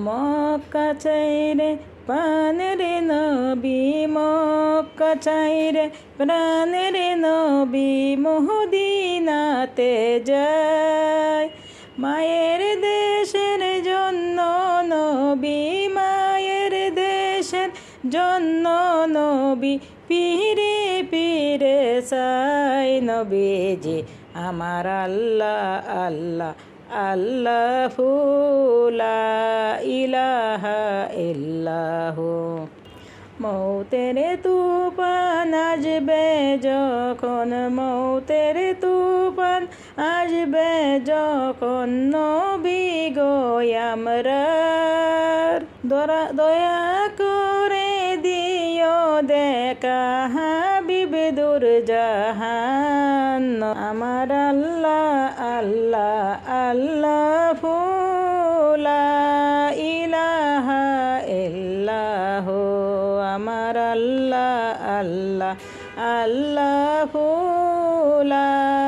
মক্কা চাইরে প্রাণের নবী, মক্কা চাইরে প্রাণের নবী মদিনাতে যায়। মায়ের দেশের জন্য নবী, মায়ের দেশের জন্য নবী পীরে পীরে চাই। নবীজি আমার আল্লাহ আল্লাহ আল্লাহু লা ইলাহা ইল্লাহু। মৌতের তুফান আসবে যখন, মৌতের তুফান আসবে যখন, নবী গো আমরার দয়া করে দিও দেখা হাবিব দূর জাহান। আমার আল্লাহ আল্লাহ আল্লাহু লা ইলাহা ইল্লাহু। আমার আল্লাহ আল্লাহ আল্লাহু লা